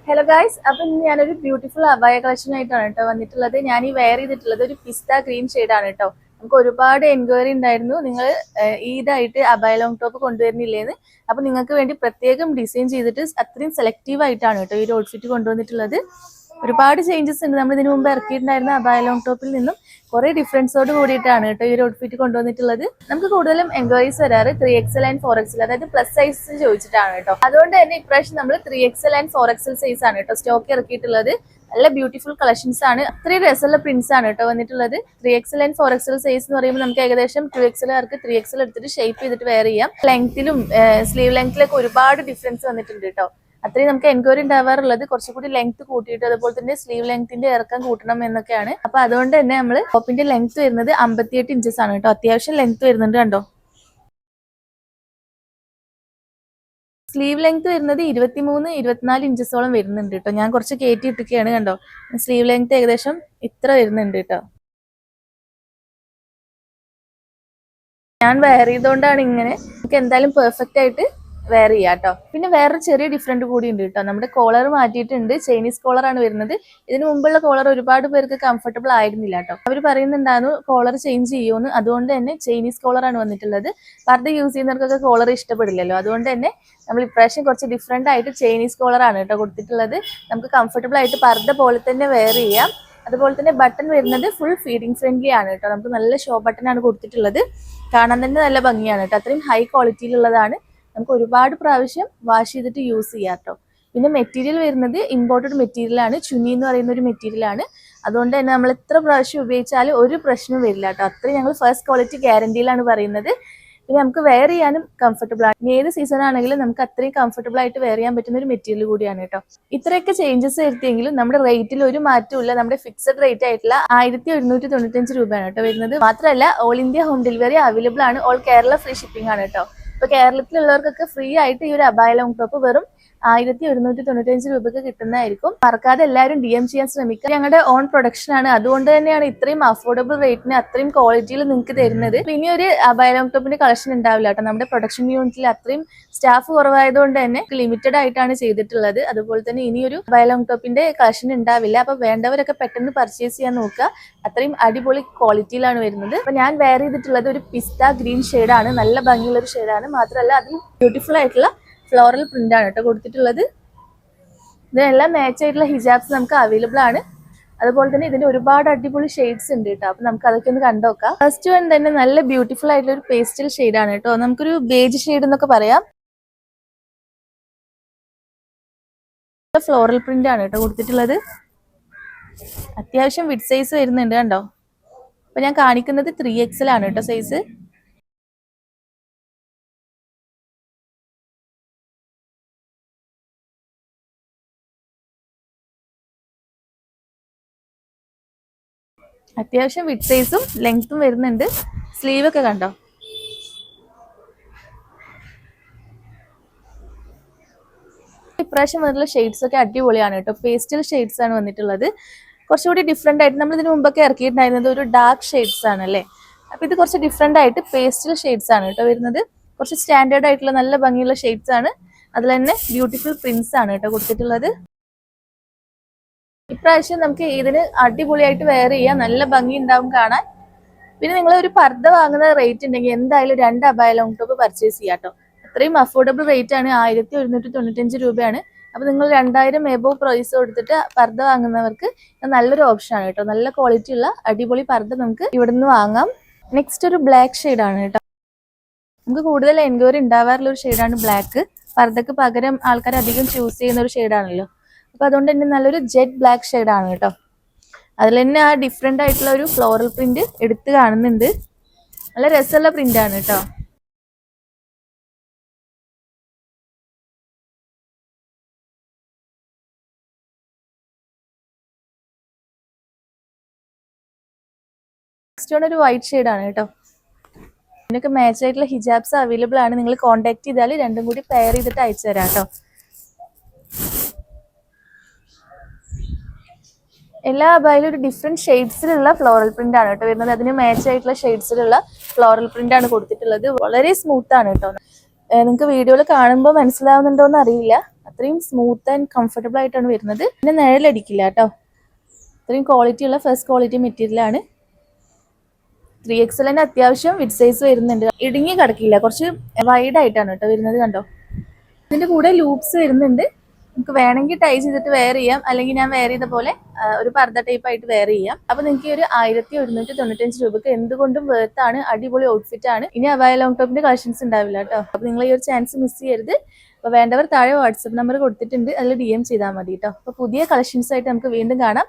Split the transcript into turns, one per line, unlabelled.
Hello guys, അപ്പം ഞാനൊരു beautiful അബായ collection ആയിട്ടാണ് കേട്ടോ വന്നിട്ടുള്ളത്. ഞാൻ ഈ വെയർ ചെയ്തിട്ടുള്ളത് ഒരു പിസ്ത ഗ്രീൻ ഷെയ്ഡാണ് കേട്ടോ. നമുക്ക് ഒരുപാട് എൻക്വയറി ഉണ്ടായിരുന്നു, നിങ്ങൾ ഈദായിട്ട് അബായ ലോങ് ടോപ്പ് കൊണ്ടുവരുന്നില്ലേന്ന്. അപ്പൊ നിങ്ങൾക്ക് വേണ്ടി പ്രത്യേകം ഡിസൈൻ ചെയ്തിട്ട് അത്രയും സെലക്റ്റീവ് ആയിട്ടാണ് കേട്ടോ ഈ ഒരു ഔട്ട്ഫിറ്റ് കൊണ്ടുവന്നിട്ടുള്ളത്. ഒരുപാട് ചേഞ്ചസ് ഉണ്ട്. നമ്മൾ ഇതിനു മുമ്പ് ഇറക്കിയിട്ടുണ്ടായിരുന്ന അബായ ലോങ് ടോപ്പിൽ നിന്നും കുറെ ഡിഫറൻസോട് കൂടിയിട്ടാണ് കേട്ടോ ഈ ഒരു ഔട്ട്ഫിറ്റ് കൊണ്ടുവന്നിട്ടുള്ളത്. നമുക്ക് കൂടുതലും എൻക്വയറീസ് വരാറ് 3XL ആൻഡ് 4XL, അതായത് പ്ലസ് സൈസ് ചോദിച്ചിട്ടാണ് കേട്ടോ. അതുകൊണ്ട് തന്നെ ഇപ്രാവശ്യം നമ്മൾ 3XL ആൻഡ് 4XL സൈസ് ആണ് കേട്ടോ സ്റ്റോക്ക് ഇറക്കിയിട്ടുള്ളത്. നല്ല ബ്യൂട്ടിഫുൾ കളക്ഷൻസ് ആണ്, അത്രയും രസമുള്ള പ്രിന്റ്സ് ആണ് കേട്ടോ വന്നിട്ടുള്ളത്. 3XL ആൻഡ് 4XL സൈസ് എന്ന് പറയുമ്പോൾ നമുക്ക് ഏകദേശം 2XL ആർക്ക് 3XL എടുത്തിട്ട് ഷേപ്പ് ചെയ്തിട്ട് വെയർ ചെയ്യാം. ലെങ്ത്തിലും സ്ലീവ് ലെങ്ത്തിലൊക്കെ ഒരുപാട് ഡിഫറൻസ് വന്നിട്ടുണ്ട് കേട്ടോ. അത്രയും നമുക്ക് എൻക്വയറി ഉണ്ടാവാറുള്ളത് കുറച്ചുകൂടി ലെങ്ത് കൂട്ടിയിട്ട്, അതുപോലെ തന്നെ സ്ലീവ് ലെങ്ത്തിന്റെ ഇറക്കം കൂട്ടണം എന്നൊക്കെയാണ്. അപ്പൊ അതുകൊണ്ട് തന്നെ നമ്മൾ ടോപ്പിന്റെ ലെങ്ത് വരുന്നത് 58 ഇഞ്ചസ് ആണ് കേട്ടോ. അത്യാവശ്യം ലെങ്ത് വരുന്നുണ്ട് കണ്ടോ. സ്ലീവ് ലെങ്ത് വരുന്നത് 23-24 ഇഞ്ചസോളം വരുന്നുണ്ട് കേട്ടോ. ഞാൻ കുറച്ച് കയറ്റി ഇട്ടൊക്കെയാണ് കണ്ടോ. സ്ലീവ് ലെങ്ത് ഏകദേശം ഇത്ര വരുന്നുണ്ട് കേട്ടോ. ഞാൻ വെയർ ചെയ്തുകൊണ്ടാണ് ഇങ്ങനെ. നമുക്ക് എന്തായാലും പെർഫെക്റ്റ് ആയിട്ട് വെയർ ചെയ്യാം കേട്ടോ. പിന്നെ വേറൊരു ചെറിയ ഡിഫറൻറ്റ് കൂടി ഉണ്ട് കേട്ടോ. നമ്മുടെ കോളർ മാറ്റിയിട്ടുണ്ട്, ചൈനീസ് കോളറാണ് വരുന്നത്. ഇതിനു മുമ്പുള്ള കോളർ ഒരുപാട് പേർക്ക് കംഫർട്ടബിൾ ആയിരുന്നില്ല കേട്ടോ. അവർ പറയുന്നുണ്ടായിരുന്നു കോളർ ചേഞ്ച് ചെയ്യുമെന്ന്. അതുകൊണ്ട് തന്നെ ചൈനീസ് കോളറാണ് വന്നിട്ടുള്ളത്. പർദ്ദ യൂസ് ചെയ്യുന്നവർക്കൊക്കെ കോളർ ഇഷ്ടപ്പെടില്ലല്ലോ. അതുകൊണ്ട് തന്നെ നമ്മൾ ഇപ്രാവശ്യം കുറച്ച് ഡിഫറെന്റ് ആയിട്ട് ചൈനീസ് കോളറാണ് കേട്ടോ കൊടുത്തിട്ടുള്ളത്. നമുക്ക് കംഫർട്ടബിൾ ആയിട്ട് പർദ്ദ പോലെ തന്നെ വെയർ ചെയ്യാം. അതുപോലെ തന്നെ ബട്ടൺ വരുന്നത് ഫുൾ ഫീഡിങ് ഫ്രണ്ട്ലി ആണ് കേട്ടോ. നമുക്ക് നല്ല ഷോ ബട്ടൺ ആണ് കൊടുത്തിട്ടുള്ളത്. കാണാൻ തന്നെ നല്ല ഭംഗിയാണ് കേട്ടോ. അത്രയും ഹൈ ക്വാളിറ്റിയിലുള്ളതാണ്. നമുക്ക് ഒരുപാട് പ്രാവശ്യം വാഷ് ചെയ്തിട്ട് യൂസ് ചെയ്യാം കേട്ടോ. പിന്നെ മെറ്റീരിയൽ വരുന്നത് ഇമ്പോർട്ടഡ് മെറ്റീരിയൽ ആണ്. ചുനി എന്ന് പറയുന്ന ഒരു മെറ്റീരിയൽ ആണ്. അതുകൊണ്ട് തന്നെ നമ്മൾ എത്ര പ്രാവശ്യം ഉപയോഗിച്ചാലും ഒരു പ്രശ്നവും വരില്ല കേട്ടോ. അത്രയും ഞങ്ങൾ ഫസ്റ്റ് ക്വാളിറ്റി ഗ്യാരണ്ടിയിലാണ് പറയുന്നത്. പിന്നെ നമുക്ക് വെയർ ചെയ്യാനും കംഫർട്ടബിൾ ആണ്. ഏത് സീസൺ ആണെങ്കിലും നമുക്ക് അത്രയും കംഫർട്ടബിൾ ആയിട്ട് വെയർ ചെയ്യാൻ പറ്റുന്ന ഒരു മെറ്റീരിയൽ കൂടിയാണ് കേട്ടോ. ഇത്രയൊക്കെ ചേഞ്ചസ് വരുത്തിയെങ്കിലും നമ്മുടെ റേറ്റിൽ ഒരു മാറ്റവും ഇല്ല. നമ്മുടെ ഫിക്സഡ് റേറ്റ് ആയിട്ടുള്ള 1195 രൂപയാണ് കേട്ടോ വരുന്നത്. മാത്രമല്ല all India home delivery available ആണ്. ഓൾ കേരള ഫ്രീ ഷിപ്പിംഗ് ആണ് കേട്ടോ. ഇപ്പൊ കേരളത്തിലുള്ളവർക്കൊക്കെ ഫ്രീ ആയിട്ട് ഈ ഒരു അബായ ലോങ് ടോപ്പ് വെറും 1195 രൂപയ്ക്ക് കിട്ടുന്നതായിരിക്കും. മറക്കാതെ എല്ലാവരും DM ചെയ്യാൻ ശ്രമിക്കുക. ഞങ്ങളുടെ ഓൺ പ്രൊഡക്ഷൻ ആണ്. അതുകൊണ്ട് തന്നെയാണ് ഇത്രയും അഫോർഡബിൾ റേറ്റിന് അത്രയും ക്വാളിറ്റിയിൽ നിങ്ങൾക്ക് തരുന്നത്. ഇനി ഒരു അബായ ലോങ് ടോപ്പിന്റെ കളക്ഷൻ ഉണ്ടാവില്ല കേട്ടോ. നമ്മുടെ പ്രൊഡക്ഷൻ യൂണിറ്റിൽ അത്രയും സ്റ്റാഫ് കുറവായതുകൊണ്ട് തന്നെ ലിമിറ്റഡ് ആയിട്ടാണ് ചെയ്തിട്ടുള്ളത്. അതുപോലെ തന്നെ ഇനിയൊരു അബായ ലോങ് ടോപ്പിന്റെ കളക്ഷൻ ഉണ്ടാവില്ല. അപ്പൊ വേണ്ടവരൊക്കെ പെട്ടെന്ന് പർച്ചേസ് ചെയ്യാൻ നോക്കുക. അത്രയും അടിപൊളി ക്വാളിറ്റിയിലാണ് വരുന്നത്. അപ്പൊ ഞാൻ വെയർ ചെയ്തിട്ടുള്ളത് ഒരു പിസ്ത ഗ്രീൻ ഷെയ്ഡാണ്. നല്ല ഭംഗിയുള്ള ഒരു ഷെയ്ഡാണ്. മാത്രമല്ല അതിൽ ബ്യൂട്ടിഫുൾ ആയിട്ടുള്ള ഫ്ലോറൽ പ്രിന്റ് ആണ് കേട്ടോ കൊടുത്തിട്ടുള്ളത്. ഇതിനെല്ലാം മാച്ച് ആയിട്ടുള്ള ഹിജാബ്സ് നമുക്ക് അവൈലബിൾ ആണ്. അതുപോലെ തന്നെ ഇതിന്റെ ഒരുപാട് അടിപൊളി ഷെയ്ഡ്സ് ഉണ്ട് കേട്ടോ. അപ്പൊ നമുക്ക് അതൊക്കെ ഒന്ന് കണ്ടുനോക്കാം. ഫസ്റ്റ് വൺ തന്നെ നല്ല ബ്യൂട്ടിഫുൾ ആയിട്ടുള്ള ഒരു പേസ്റ്റൽ ഷെയ്ഡ് ആണ് കേട്ടോ. നമുക്കൊരു ബേജ് ഷെയ്ഡ് എന്നൊക്കെ പറയാം. ഫ്ലോറൽ പ്രിന്റ് ആണ് കേട്ടോ കൊടുത്തിട്ടുള്ളത്. അത്യാവശ്യം വിഡ് സൈസ് വരുന്നുണ്ട് കണ്ടോ. അപ്പൊ ഞാൻ കാണിക്കുന്നത് 3XL ആണ് കേട്ടോ സൈസ്. അത്യാവശ്യം വിഡ് സൈസും ലെങ്ത്തും വരുന്നുണ്ട്. സ്ലീവ് ഒക്കെ കണ്ടോ. ഇപ്രാവശ്യം വന്നിട്ടുള്ള ഷെയ്ഡ്സ് ഒക്കെ അടിപൊളിയാണ് കേട്ടോ. പേസ്റ്റൽ ഷെയ്ഡ്സ് ആണ് വന്നിട്ടുള്ളത്. കുറച്ചുകൂടി ഡിഫറെന്റ് ആയിട്ട് നമ്മൾ ഇതിന് മുമ്പൊക്കെ ഇറക്കിയിട്ടുണ്ടായിരുന്നത് ഒരു ഡാർക്ക് ഷെയ്ഡ്സ് ആണ് അല്ലേ. അപ്പൊ ഇത് കുറച്ച് ഡിഫറെന്റ് ആയിട്ട് പേസ്റ്റൽ ഷെയ്ഡ്സ് ആണ് കേട്ടോ വരുന്നത്. കുറച്ച് സ്റ്റാൻഡേർഡ് ആയിട്ടുള്ള നല്ല ഭംഗിയുള്ള ഷെയ്ഡ്സ് ആണ്. അതിൽ തന്നെ ബ്യൂട്ടിഫുൾ പ്രിന്റ്സ് ആണ് കേട്ടോ കൊടുത്തിട്ടുള്ളത്. ഇപ്രാവശ്യം നമുക്ക് ഇതിന് അടിപൊളിയായിട്ട് വെയർ ചെയ്യാം. നല്ല ഭംഗി ഉണ്ടാവും കാണാൻ. പിന്നെ നിങ്ങൾ ഒരു പർദ്ദ വാങ്ങുന്ന റേറ്റ് ഉണ്ടെങ്കിൽ എന്തായാലും 2 അബായ ലോങ് ടോപ്പ് പർച്ചേസ് ചെയ്യാം കേട്ടോ. അത്രയും അഫോർഡബിൾ റേറ്റ് ആണ്. 1195 രൂപയാണ്. അപ്പൊ നിങ്ങൾ 2000 എബോവ് പ്രൈസ് കൊടുത്തിട്ട് പർദ്ദ വാങ്ങുന്നവർക്ക് നല്ലൊരു ഓപ്ഷൻ ആണ് കേട്ടോ. നല്ല ക്വാളിറ്റി ഉള്ള അടിപൊളി പർദ്ദ നമുക്ക് ഇവിടുന്ന് വാങ്ങാം. നെക്സ്റ്റ് ഒരു ബ്ലാക്ക് ഷെയ്ഡ് ആണ് കേട്ടോ. നമുക്ക് കൂടുതൽ എൻക്വയറി ഉണ്ടാവാറുള്ള ഒരു ഷെയ്ഡാണ് ബ്ലാക്ക്. പർദ്ദക്ക് പകരം ആൾക്കാർ അധികം ചൂസ് ചെയ്യുന്ന ഒരു ഷെയ്ഡാണല്ലോ. അപ്പൊ അതുകൊണ്ട് തന്നെ നല്ലൊരു ജെറ്റ് ബ്ലാക്ക് ഷെയ്ഡാണ് കേട്ടോ. അതിൽ തന്നെ ആ ഡിഫറെന്റ് ആയിട്ടുള്ള ഒരു ഫ്ലോറൽ പ്രിന്റ് എടുത്ത് കാണുന്നുണ്ട്. നല്ല രസമുള്ള പ്രിന്റ് ആണ് കേട്ടോ. നെക്സ്റ്റ് ഒരു വൈറ്റ് ഷെയ്ഡ് ആണ് കേട്ടോ. ഇതിനൊക്കെ മാച്ച് ആയിട്ടുള്ള ഹിജാബ്സ് അവൈലബിൾ ആണ്. നിങ്ങൾ കോൺടാക്ട് ചെയ്താൽ രണ്ടും കൂടി പെയർ ചെയ്തിട്ട് അയച്ചു തരാം കേട്ടോ. എല്ലാ അബായിലും ഒരു ഡിഫറെന്റ് ഷെയ്ഡ്സിലുള്ള ഫ്ലോറൽ പ്രിന്റ് ആണ് കേട്ടോ വരുന്നത്. അതിന് മാച്ച് ആയിട്ടുള്ള ഷെയ്ഡ്സിലുള്ള ഫ്ലോറൽ പ്രിന്റ് ആണ് കൊടുത്തിട്ടുള്ളത്. വളരെ സ്മൂത്ത് ആണ് കേട്ടോ. നിങ്ങൾക്ക് വീഡിയോയിൽ കാണുമ്പോൾ മനസ്സിലാവുന്നുണ്ടോന്ന് അറിയില്ല. അത്രയും സ്മൂത്ത് ആൻഡ് കംഫർട്ടബിൾ ആയിട്ടാണ് വരുന്നത്. പിന്നെ നിഴലടിക്കില്ല കേട്ടോ. അത്രയും ക്വാളിറ്റി ഉള്ള ഫസ്റ്റ് ക്വാളിറ്റി മെറ്റീരിയൽ ആണ്. 3XL അത്യാവശ്യം വിഡ് സൈസ് വരുന്നുണ്ട്. ഇടുങ്ങി കിടക്കില്ല, കുറച്ച് വൈഡ് ആയിട്ടാണ് കേട്ടോ വരുന്നത്. കണ്ടോ, ഇതിന്റെ കൂടെ ലൂപ്സ് വരുന്നുണ്ട്. നമുക്ക് വേണമെങ്കിൽ ടൈ ചെയ്തിട്ട് വെയർ ചെയ്യാം, അല്ലെങ്കിൽ ഞാൻ വെയർ ചെയ്ത പോലെ ഒരു പർദ്ദ ടൈപ്പ് ആയിട്ട് വെയർ ചെയ്യാം. അപ്പൊ നിങ്ങൾക്ക് ഒരു 1195 രൂപക്ക് എന്തുകൊണ്ടും വേർത്താണ്. അടിപൊളി ഔട്ട്ഫിറ്റ് ആണ്. ഇനി അബായ ലോങ് ടോപ്പിന്റെ കളക്ഷൻസ് ഉണ്ടാവില്ല കേട്ടോ. അപ്പൊ നിങ്ങൾ ഈ ഒരു ചാൻസ് മിസ് ചെയ്യരുത്. അപ്പൊ വേണ്ടവർ താഴെ വാട്സ്ആപ്പ് നമ്പർ കൊടുത്തിട്ടുണ്ട്, അതിൽ DM ചെയ്താൽ മതി കേട്ടോ. അപ്പൊ പുതിയ കളക്ഷൻസ് ആയിട്ട് നമുക്ക് വീണ്ടും കാണാം.